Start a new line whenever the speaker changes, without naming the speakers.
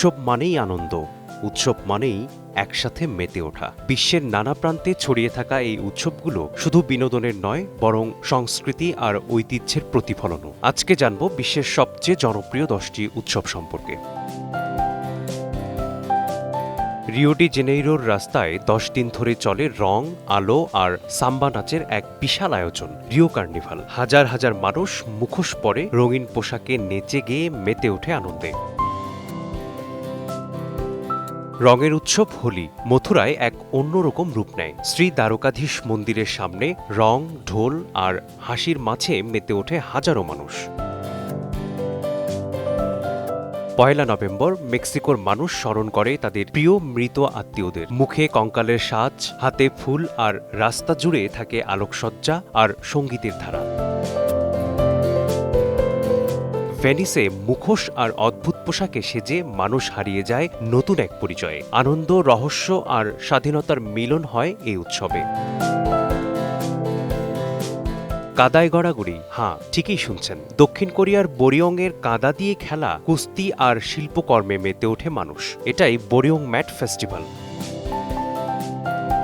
উৎসব মানেই আনন্দ, উৎসব মানেই একসাথে মেতে ওঠা। বিশ্বের নানা প্রান্তে ছড়িয়ে থাকা এই উৎসবগুলো শুধু বিনোদনের নয়, বরং সংস্কৃতি আর ঐতিহ্যের প্রতিফলনও। আজকে জানব বিশ্বের সবচেয়ে জনপ্রিয় 10টি উৎসব সম্পর্কে। রিও ডি জেনেইরোর রাস্তায় 10 দিন ধরে চলে রং, আলো আর সাম্বা নাচের এক বিশাল আয়োজন, রিও কার্নিভাল। হাজার হাজার মানুষ মুখোশ পরে রঙিন পোশাকে নেচে গেয়ে মেতে ওঠে আনন্দে। রঙের উৎসব হোলি মথুরায় এক অন্যরকম রূপ নেয়। শ্রী দ্বারকাধীশ মন্দিরের সামনে রং, ঢোল আর হাসির মাঝে মেতে ওঠে হাজারো মানুষ। পয়লা নভেম্বর মেক্সিকোর মানুষ স্মরণ করে তাদের প্রিয় মৃত আত্মীয়দের। মুখে কঙ্কালের সাজ, হাতে ফুল আর রাস্তা জুড়ে থাকে আলোকসজ্জা আর সঙ্গীতের ধারা। ভেনিসে মুখোশ আর অদ্ভুত পোশাকে সেজে মানুষ হারিয়ে যায় নতুন এক পরিচয়ে। আনন্দ, রহস্য আর স্বাধীনতার মিলন হয় এই উৎসবে। কাদায় গড়াগড়ি, হ্যাঁ ঠিকই শুনছেন। দক্ষিণ কোরিয়ার বোরিয়ংয়ের কাদা দিয়ে খেলা, কুস্তি আর শিল্পকর্মে মেতে ওঠে মানুষ। এটাই বোরিয়ং ম্যাট ফেস্টিভ্যাল।